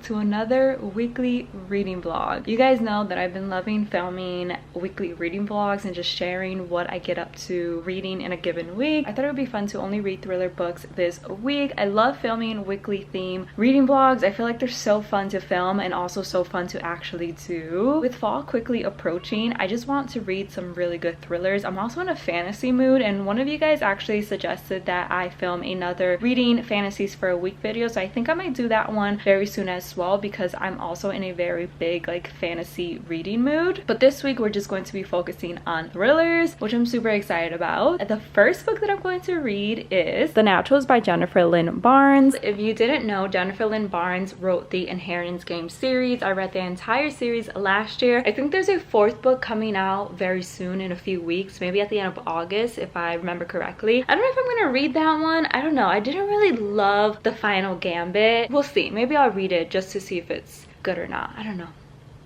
to another weekly reading vlog. You guys know that I've been loving filming weekly reading vlogs and just sharing what I get up to reading in a given week. I thought it would be fun to only read thriller books this week. I love filming weekly theme reading vlogs. I feel like they're so fun to film and also so fun to actually do. With fall quickly approaching, I just want to read some really good thrillers. I'm also in a fantasy mood, and one of you guys actually suggested that I film another reading fantasies for a week video, so I think I might do that one very soon as well, because I'm also in a very big like fantasy reading mood. But this week we're just going to be focusing on thrillers, which I'm super excited about. The first book that I'm going to read is The Naturals by Jennifer Lynn Barnes. If you didn't know, Jennifer Lynn Barnes wrote the Inheritance Game series. I read the entire series last year. I think there's a fourth book coming out very soon, in a few weeks, maybe at the end of August if I remember correctly. I don't know if I'm gonna read that one. I don't know. I didn't really love the final gambit. We'll see. Maybe I'll read it just to see if it's good or not. I don't know.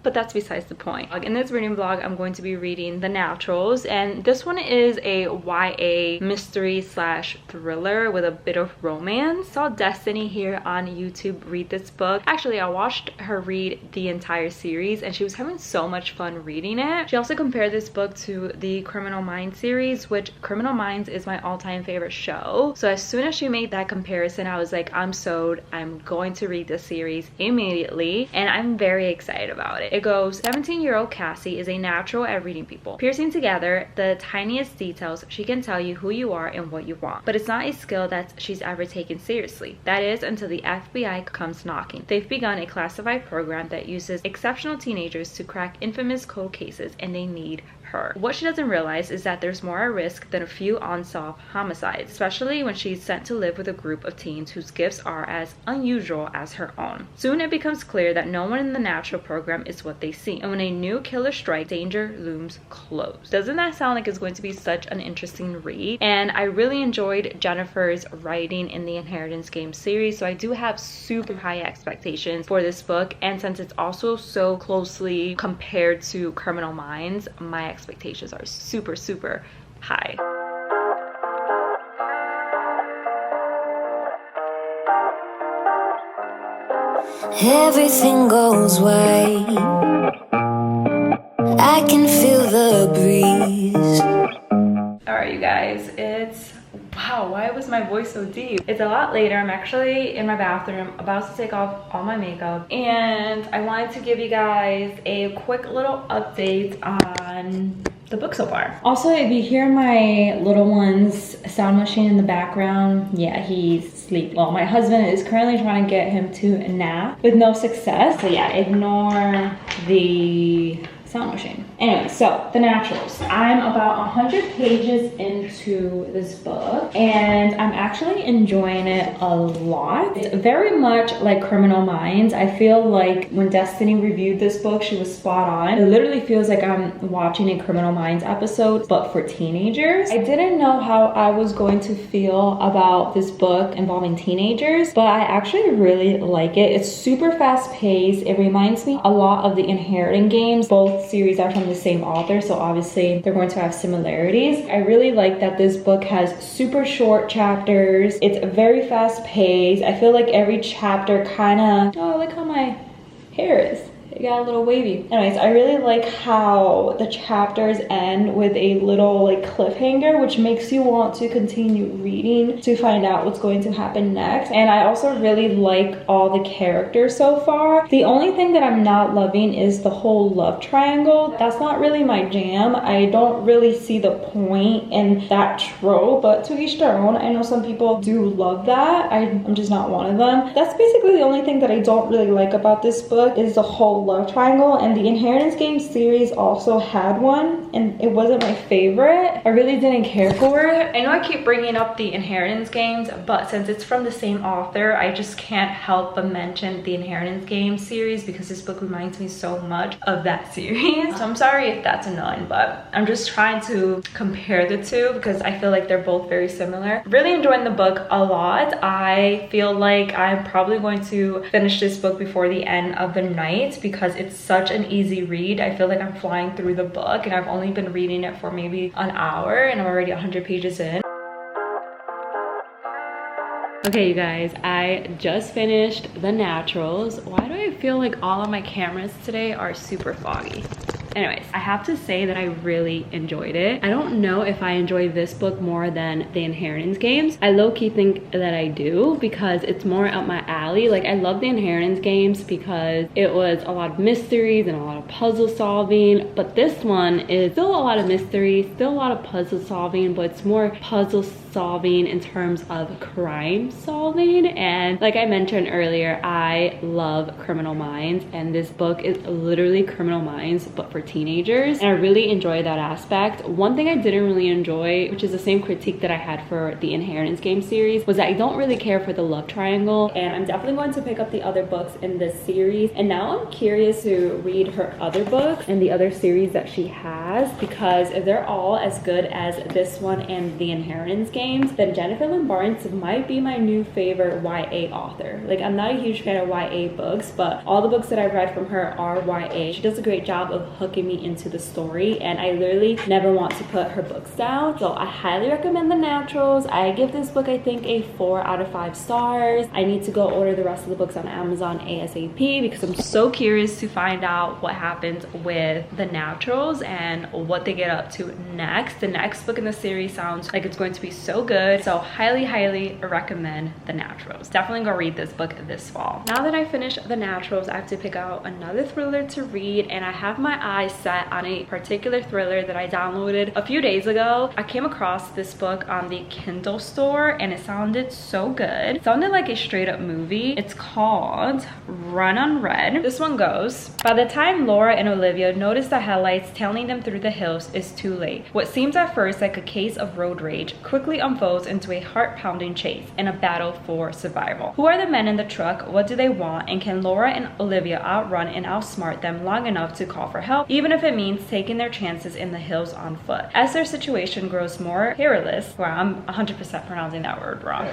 But that's besides the point. In this reading vlog, I'm going to be reading The Naturals, and this one is a YA mystery slash thriller with a bit of romance. Saw Destiny here on YouTube read this book. Actually, I watched her read the entire series and she was having so much fun reading it. She also compared this book to the Criminal Minds series, which Criminal Minds is my all-time favorite show. So as soon as she made that comparison, I was like, I'm sold. I'm going to read this series immediately, and I'm very excited about it. It goes, 17-year-old Cassie is a natural at reading people. Piecing together the tiniest details, she can tell you who you are and what you want. But it's not a skill that she's ever taken seriously. That is, until the FBI comes knocking. They've begun a classified program that uses exceptional teenagers to crack infamous cold cases, and they need her. What she doesn't realize is that there's more at risk than a few unsolved homicides, especially when she's sent to live with a group of teens whose gifts are as unusual as her own. Soon it becomes clear that no one in the natural program is what they see, and when a new killer strikes, danger looms close. Doesn't that sound like it's going to be such an interesting read? And I really enjoyed Jennifer's writing in the Inheritance Game series, so I do have super high expectations for this book, and since it's also so closely compared to Criminal Minds, my expectations are super high. Everything goes white. I can feel the breeze. Alright, you guys, it's wow, why was my voice so deep? It's a lot later. I'm actually in my bathroom about to take off all my makeup, and I wanted to give you guys a quick little update on the book so far. Also, if you hear my little one's sound machine in the background, yeah, he's sleeping. Well, my husband is currently trying to get him to nap with no success. So yeah, ignore the sound machine. Anyway, so The Naturals. I'm about 100 pages into this book, and I'm actually enjoying it a lot. It's very much like Criminal Minds. I feel like when Destiny reviewed this book, she was spot on. It literally feels like I'm watching a Criminal Minds episode, but for teenagers. I didn't know how I was going to feel about this book involving teenagers, but I actually really like it. It's super fast paced. It reminds me a lot of the Inheritance Games. Both series are from the same author, so obviously they're going to have similarities. I really like that this book has super short chapters. It's very fast paced. I feel like every chapter kind of, oh, look how my hair is. It got a little wavy. Anyways, I really like how the chapters end with a little like cliffhanger, which makes you want to continue reading to find out what's going to happen next. And I also really like all the characters so far. The only thing that I'm not loving is the whole love triangle. That's not really my jam. I don't really see the point in that trope, but to each their own. I know some people do love that. I'm just not one of them. That's basically the only thing that I don't really like about this book, is the whole love triangle. And the Inheritance Game series also had one, and it wasn't my favorite. I really didn't care for it. I know I keep bringing up the Inheritance Games, but since it's from the same author, I just can't help but mention the Inheritance Game series because this book reminds me so much of that series. So I'm sorry if that's annoying, but I'm just trying to compare the two because I feel like they're both very similar. Really enjoying the book a lot. I feel like I'm probably going to finish this book before the end of the night because it's such an easy read. I feel like I'm flying through the book, and I've only been reading it for maybe an hour and I'm already 100 pages in. Okay, you guys, I just finished The Naturals. Why do I feel like all of my cameras today are super foggy? Anyways, I have to say that I really enjoyed it. I don't know if I enjoy this book more than the Inheritance Games. I low-key think that I do because it's more up my alley. Like, I love the Inheritance Games because it was a lot of mysteries and a lot of puzzle solving, but this one is still a lot of mystery, still a lot of puzzle solving, but it's more puzzle solving in terms of crime solving. And like I mentioned earlier, I love Criminal Minds, and this book is literally Criminal Minds but for teenagers, and I really enjoy that aspect. One thing I didn't really enjoy, which is the same critique that I had for the Inheritance Game series, was that I don't really care for the love triangle, and I'm definitely going to pick up the other books in this series. And now I'm curious to read her other books and the other series that she has, because if they're all as good as this one and the Inheritance Games, then Jennifer Lynn Barnes might be my new favorite YA author. Like, I'm not a huge fan of YA books, but all the books that I've read from her are YA. She does a great job of hooking me into the story, and I literally never want to put her books down. So I highly recommend The Naturals. I give this book, I think, a 4 out of 5 stars. I need to go order the rest of the books on Amazon ASAP because I'm so curious to find out what happens with The Naturals and what they get up to next. The next book in the series sounds like it's going to be so good. So highly recommend The Naturals. Definitely go read this book this fall. Now that I finished The Naturals, I have to pick out another thriller to read, and I have my eyes set on a particular thriller that I downloaded a few days ago. I came across this book on the Kindle store and it sounded so good. It sounded like a straight up movie. It's called Run on Red. This one goes: by the time Laura and Olivia notice the headlights tailing them through the hills, it's too late. What seems at first like a case of road rage quickly unfolds into a heart-pounding chase and a battle for survival. Who are the men in the truck? What do they want? And can Laura and Olivia outrun and outsmart them long enough to call for help, even if it means taking their chances in the hills on foot? As their situation grows more perilous, wow, I'm 100% pronouncing that word wrong.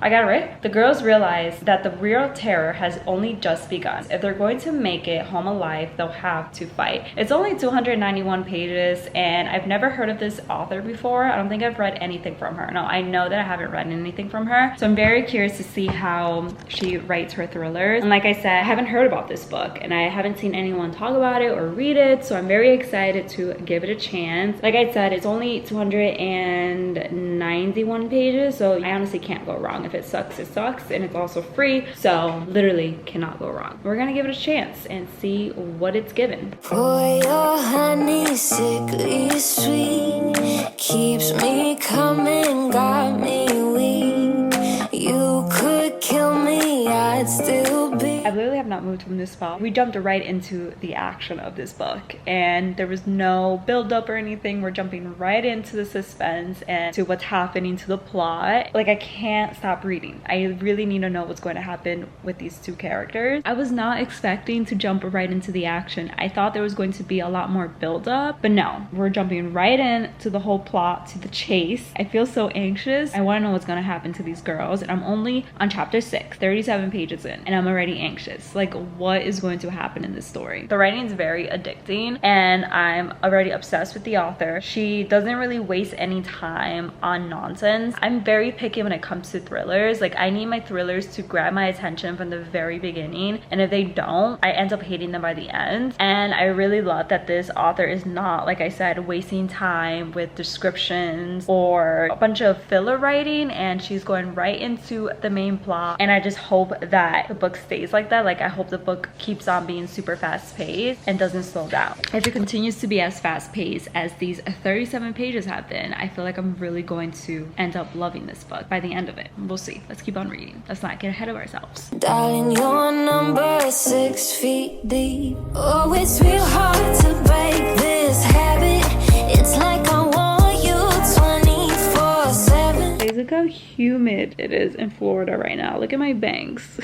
I got it right? The girls realize that the real terror has only just begun. If they're going to make it home alive, they'll have to fight. It's only 291 pages, and I've never heard of this author before. I don't think I've read anything from her. No, I know that I haven't read anything from her. So I'm very curious to see how she writes her thrillers. And like I said, I haven't heard about this book, and I haven't seen anyone talk about it or read it. So I'm very excited to give it a chance. Like I said, it's only 291 pages, so I honestly can't go wrong. If it sucks, it sucks, and it's also free, so literally cannot go wrong. We're gonna give it a chance and see what it's given. Boy, your honey sickly sweet keeps me coming, got me weak. You could kill me, I'd still be. I literally have not moved from this spot. We jumped right into the action of this book, and there was no build up or anything. We're jumping right into the suspense and to what's happening to the plot. Like, I can't stop reading. I really need to know what's going to happen with these two characters. I was not expecting to jump right into the action. I thought there was going to be a lot more build up, but no, we're jumping right into the whole plot, to the chase. I feel so anxious. I want to know what's going to happen to these girls, and I'm only on chapter 6, 37 pages in, and I'm already anxious. Like, what is going to happen in this story? The writing is very addicting, and I'm already obsessed with the author. She doesn't really waste any time on nonsense. I'm very picky when it comes to thrillers. Like, I need my thrillers to grab my attention from the very beginning, and if they don't, I end up hating them by the end. And I really love that this author is not, like I said, wasting time with descriptions or a bunch of filler writing, and she's going right into the main plot. And I just hope that the book stays like that. Like, I hope the book keeps on being super fast paced and doesn't slow down. If it continues to be as fast paced as these 37 pages have been, I feel like I'm really going to end up loving this book by the end of it. We'll see. Let's keep on reading. Let's not get ahead of ourselves. Darling, your number is 6 feet deep. Oh, it's real hard to break this habit. It's like I want you 24/7. Guys, look how humid it is in Florida right now. Look at my bangs.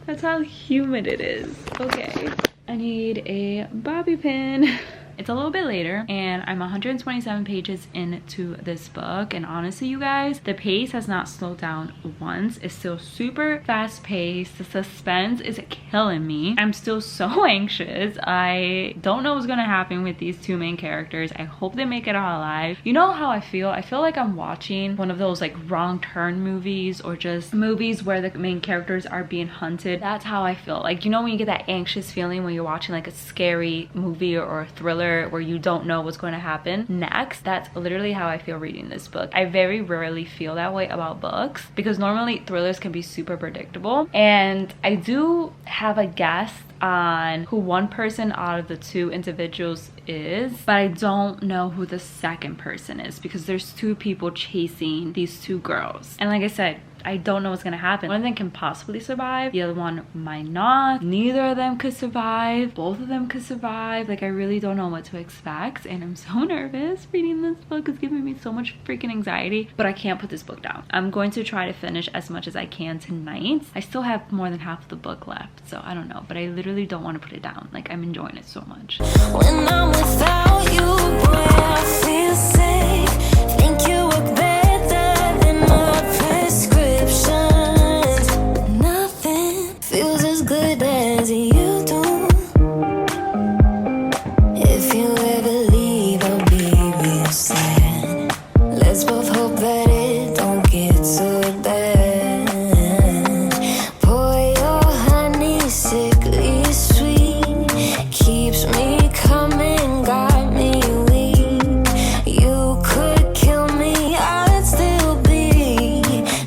That's how humid it is. Okay, I need a bobby pin. it's a little bit later and I'm 127 pages into this book, and honestly you guys, the pace has not slowed down once. It's still super fast paced. The suspense is killing me. I'm still so anxious. I don't know what's gonna happen with these two main characters. I hope they make it out alive. You know how I feel? I feel like I'm watching one of those like wrong turn movies, or just movies where the main characters are being hunted. That's how I feel. Like, you know when you get that anxious feeling when you're watching like a scary movie or a thriller where you don't know what's going to happen next? That's literally how I feel reading this book. I very rarely feel that way about books because normally thrillers can be super predictable, and I do have a guess on who one person out of the two individuals is, but I don't know who the second person is because there's two people chasing these two girls, and like I said, I don't know what's gonna happen. One of them can possibly survive, the other one might not. Neither of them could survive. Both of them could survive. Like, I really don't know what to expect, and I'm so nervous reading this book. It's giving me so much freaking anxiety, but I can't put this book down. I'm going to try to finish as much as I can tonight. I still have more than half of the book left, so I don't know, but I literally don't want to put it down. Like, I'm enjoying it so much. When I'm without you, boy, I feel safe. Think you work better than my prescription. Nothing feels as good as you do. If you ever leave, I'll be real sad. Let's both hope that it don't get so bad. Pour your honey, sickly sweet, keeps me coming, got me weak. You could kill me, I'd still be,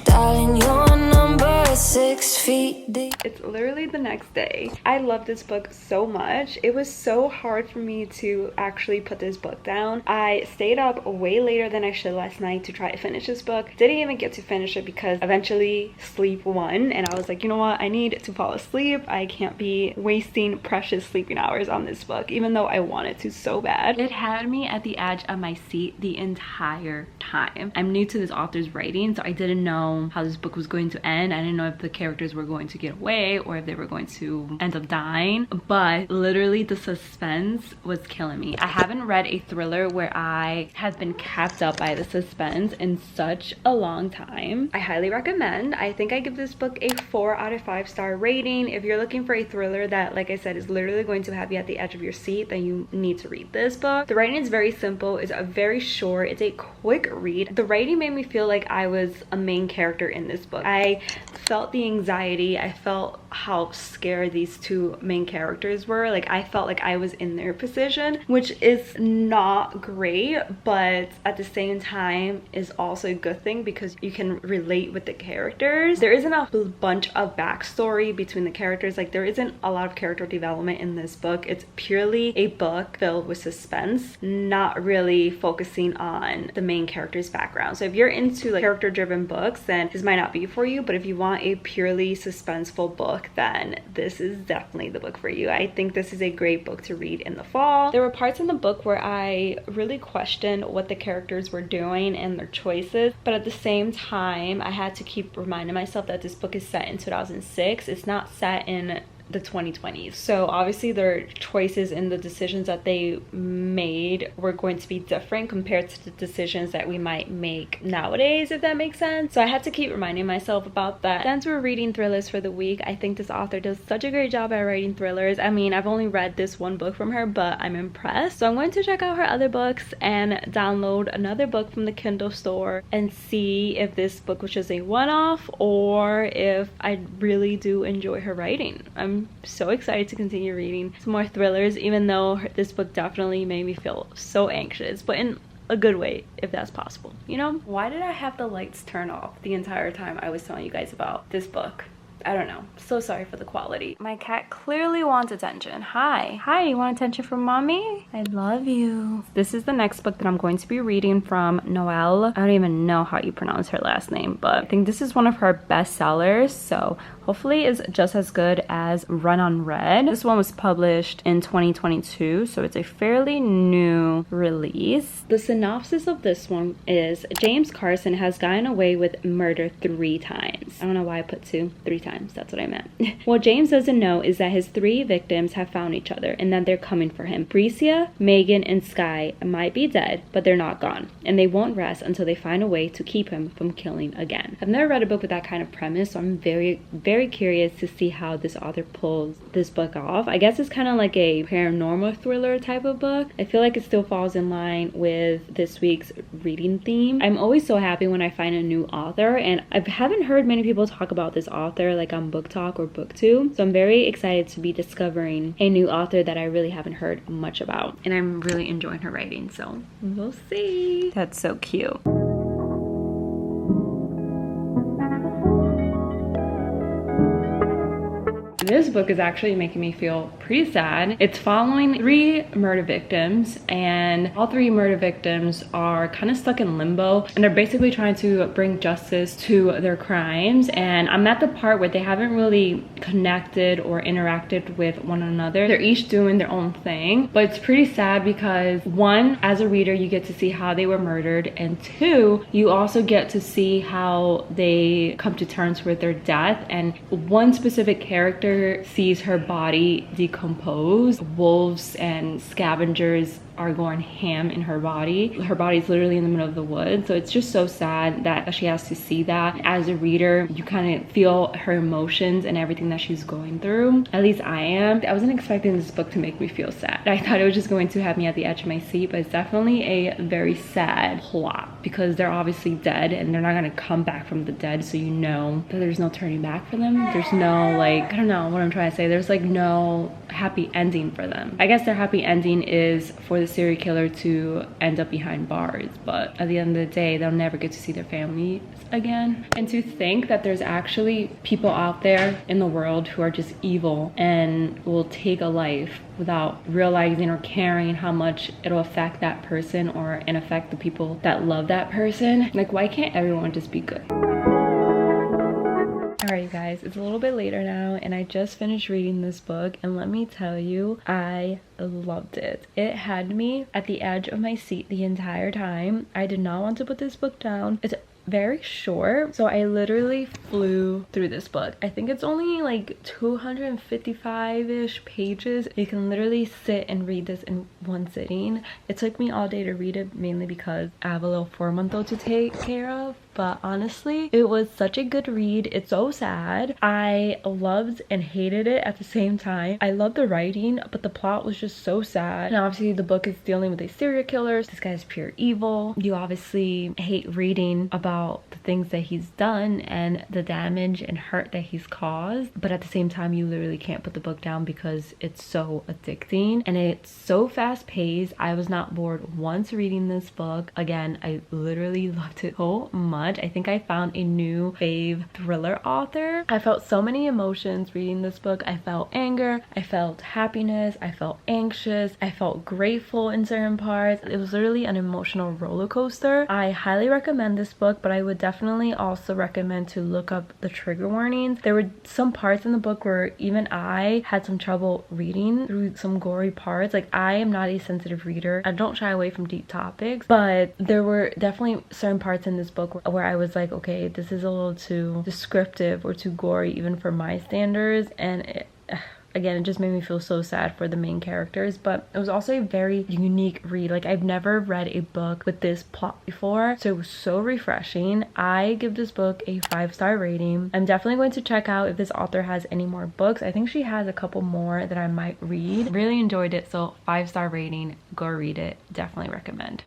darling, your number 6 feet deep. It's literally the next day. I love this book so much. It was so hard for me to actually put this book down. I stayed up way later than I should last night to try to finish this book. Didn't even get to finish it because eventually sleep won, and I was like, you know what, I need to fall asleep. I can't be wasting precious sleeping hours on this book, even though I wanted to so bad. It had me at the edge of my seat the entire time. I'm new to this author's writing, so I didn't know how this book was going to end. I didn't know if the characters were going to get away or if they were going to end up dying, but literally the suspense was killing me. I haven't read a thriller where I have been kept up by the suspense in such a long time. I highly recommend. I think I give this book a 4 out of 5 star rating. If you're looking for a thriller that, like I said, is literally going to have you at the edge of your seat, then you need to read this book. The writing is very simple. It's a very short. It's a quick read. The writing made me feel like I was a main character in this book. I felt the anxiety. I felt how scared these two main characters were. Like, I felt like I was in their position, which is not great, but at the same time is also a good thing because you can relate with the characters. There isn't a bunch of backstory between the characters. Like, there isn't a lot of character development in this book. It's purely a book filled with suspense, not really focusing on the main character's background. So if you're into like character driven books, then this might not be for you, but if you want a purely suspenseful book, then this is definitely the book for you. I think this is a great book to read in the fall. There were parts in the book where I really questioned what the characters were doing and their choices, but at the same time I had to keep reminding myself that this book is set in 2006. It's not set in the 2020s, so obviously their choices and the decisions that they made were going to be different compared to the decisions that we might make nowadays, if that makes sense. So I had to keep reminding myself about that. Since we're reading thrillers for the week, I think this author does such a great job at writing thrillers. I mean, I've only read this one book from her, but I'm impressed. So I'm going to check out her other books and download another book from the Kindle store and see if this book was just a one-off or if I really do enjoy her writing. I'm so excited to continue reading some more thrillers, even though this book definitely made me feel so anxious, but in a good way, if that's possible, you know? Why did I have the lights turn off the entire time I was telling you guys about this book? I don't know. So sorry for the quality. My cat clearly wants attention. Hi. Hi, you want attention from mommy? I love you. This is the next book that I'm going to be reading from Noelle. I don't even know how you pronounce her last name, but I think this is one of her bestsellers, so hopefully it's just as good as Run on Red. This one was published in 2022, so it's a fairly new release. The synopsis of this one is James Carson has gotten away with murder 3 times. I don't know why I put 3 times. times, that's what I meant. What James doesn't know is that his 3 victims have found each other and that they're coming for him. Bricia, Megan, and Sky might be dead, but they're not gone, and they won't rest until they find a way to keep him from killing again. I've never read a book with that kind of premise, so I'm very, very curious to see how this author pulls this book off. I guess it's kind of like a paranormal thriller type of book. I feel like it still falls in line with this week's reading theme. I'm always so happy when I find a new author, and I haven't heard many people talk about this author like on Book Talk or BookTube, so I'm very excited to be discovering a new author that I really haven't heard much about, and I'm really enjoying her writing, so we'll see. That's so cute. This book is actually making me feel pretty sad. It's following 3 murder victims, and all 3 murder victims are kind of stuck in limbo, and they're basically trying to bring justice to their crimes. And I'm at the part where they haven't really connected or interacted with one another. They're each doing their own thing, but it's pretty sad because 1, as a reader, you get to see how they were murdered, and 2, you also get to see how they come to terms with their death. And one specific character sees her body decompose. Wolves and scavengers are going ham in her body. Her body's literally in the middle of the woods, so it's just so sad that she has to see that. As a reader, you kind of feel her emotions and everything that she's going through. At least I am. I wasn't expecting this book to make me feel sad. I thought it was just going to have me at the edge of my seat, but it's definitely a very sad plot because they're obviously dead and they're not going to come back from the dead, so you know that there's no turning back for them. There's no, like, I don't know what I'm trying to say. There's like no happy ending for them. I guess their happy ending is for the serial killer to end up behind bars, but at the end of the day, they'll never get to see their families again. And to think that there's actually people out there in the world who are just evil and will take a life without realizing or caring how much it'll affect that person or and affect the people that love that person. Like, why can't everyone just be good? Alright, you guys, it's a little bit later now, and I just finished reading this book, and let me tell you, I loved it. It had me at the edge of my seat the entire time. I did not want to put this book down. It's very short, so I literally flew through this book. I think it's only like 255-ish pages. You can literally sit and read this in one sitting. It took me all day to read it, mainly because I have a little 4-month-old to take care of, but honestly, it was such a good read. It's so sad. I loved and hated it at the same time. I loved the writing, but the plot was just so sad. And obviously the book is dealing with a serial killer. This guy is pure evil. You obviously hate reading about the things that he's done and the damage and hurt that he's caused, but at the same time you literally can't put the book down because it's so addicting and it's so fast paced. I was not bored once reading this book. Again, I literally loved it so much. I think I found a new fave thriller author. I felt so many emotions reading this book. I felt anger, I felt happiness, I felt anxious, I felt grateful in certain parts. It was literally an emotional roller coaster. I highly recommend this book, but I would definitely also recommend to look up the trigger warnings. There were some parts in the book where even I had some trouble reading through some gory parts. Like, I am not a sensitive reader. I don't shy away from deep topics, but there were definitely certain parts in this book where I was like, okay, this is a little too descriptive or too gory even for my standards, and again, it just made me feel so sad for the main characters. But it was also a very unique read. Like, I've never read a book with this plot before, so it was so refreshing. I give this book a 5-star rating. I'm definitely going to check out if this author has any more books. I think she has a couple more that I might read. Really enjoyed it, so 5-star rating. Go read it. Definitely recommend.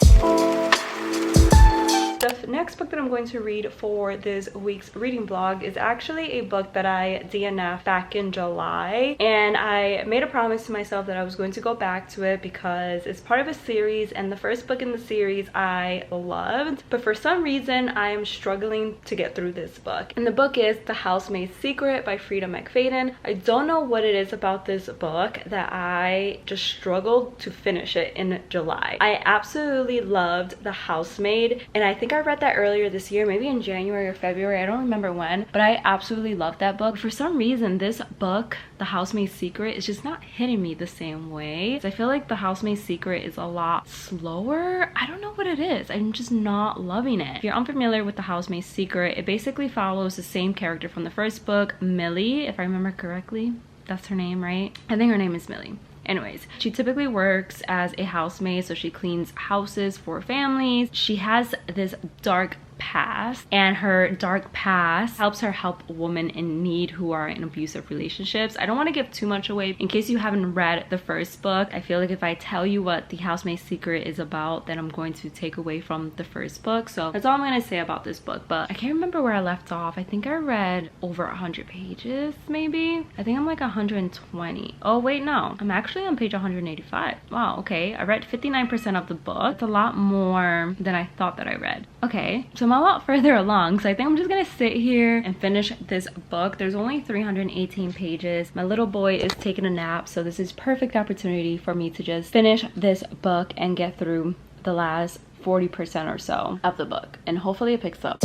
The next book that I'm going to read for this week's reading vlog is actually a book that I DNF'd back in July, and I made a promise to myself that I was going to go back to it because it's part of a series, and the first book in the series I loved, but for some reason I am struggling to get through this book. And the book is The Housemaid's Secret by Frida McFadden. I don't know what it is about this book that I just struggled to finish it in July. I absolutely loved The Housemaid, and I think think I read that earlier this year, maybe in January or February, I don't remember when, but I absolutely loved that book. For some reason, this book, The Housemaid's Secret, is just not hitting me the same way. I feel like The Housemaid's Secret is a lot slower. I don't know what it is. I'm just not loving it. If you're unfamiliar with The Housemaid's Secret, it basically follows the same character from the first book, Millie, if I remember correctly. That's her name, right? I think her name is Millie. Anyways, she typically works as a housemaid, so she cleans houses for families. She has this dark past, and her dark past helps her help women in need who are in abusive relationships. I don't want to give too much away in case you haven't read the first book. I feel like if I tell you what The Housemaid's Secret is about, then I'm going to take away from the first book. So that's all I'm going to say about this book, but I can't remember where I left off. I think I read over 100 pages, maybe. I think I'm like 120. Oh wait, no, I'm actually on page 185. Wow, okay, I read 59% of the book. It's a lot more than I thought that I read. Okay, so I'm a lot further along, so I think I'm just gonna sit here and finish this book. There's only 318 pages. My little boy is taking a nap, so this is perfect opportunity for me to just finish this book and get through the last 40% or so of the book, and hopefully it picks up.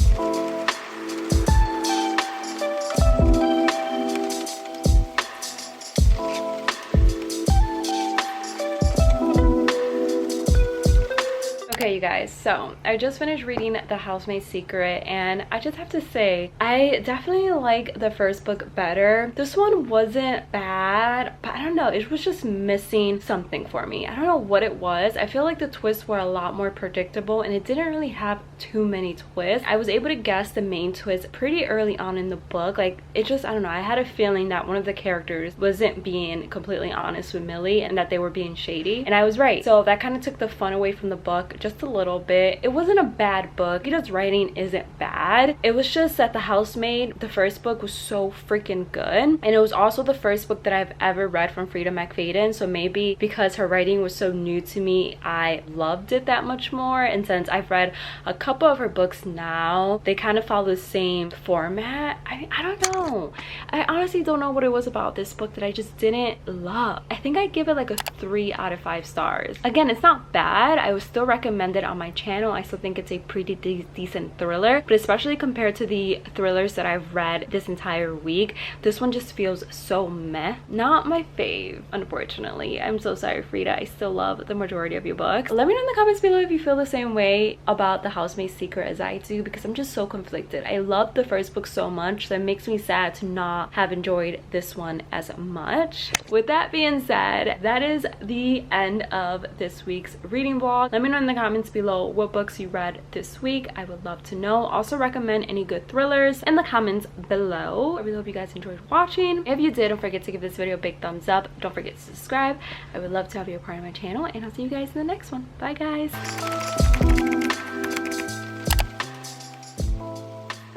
Okay, you guys, so I just finished reading The Housemaid's Secret, and I just have to say, I definitely like the first book better. This one wasn't bad, but I don't know, it was just missing something for me. I don't know what it was. I feel like the twists were a lot more predictable, and it didn't really have too many twists. I was able to guess the main twist pretty early on in the book. Like, it just, I don't know, I had a feeling that one of the characters wasn't being completely honest with Millie and that they were being shady, and I was right. So that kind of took the fun away from the book just a little bit. It wasn't a bad book. Frida's writing isn't bad. It was just that The Housemaid, the first book, was so freaking good, and it was also the first book that I've ever read from Frida McFadden, so maybe because her writing was so new to me, I loved it that much more. And since I've read a couple of her books now, they kind of follow the same format. I don't know. I honestly don't know what it was about this book that I just didn't love. I think I give it like a 3 out of 5 stars. Again, it's not bad. I would still recommend it on my channel. I still think it's a pretty decent thriller, but especially compared to the thrillers that I've read this entire week, this one just feels so meh. Not my fave, unfortunately. I'm so sorry, Frida. I still love the majority of your books. Let me know in the comments below if you feel the same way about The Housemaid's Secret as I do, because I'm just so conflicted. I loved the first book so much, so it makes me sad to not have enjoyed this one as much. With that being said, that is the end of this week's reading vlog. Let me know in the comments below what books you read this week. I would love to know. Also recommend any good thrillers in the comments below. I really hope you guys enjoyed watching. If you did, don't forget to give this video a big thumbs up. Don't forget to subscribe. I would love to have you a part of my channel, and I'll see you guys in the next one. Bye guys.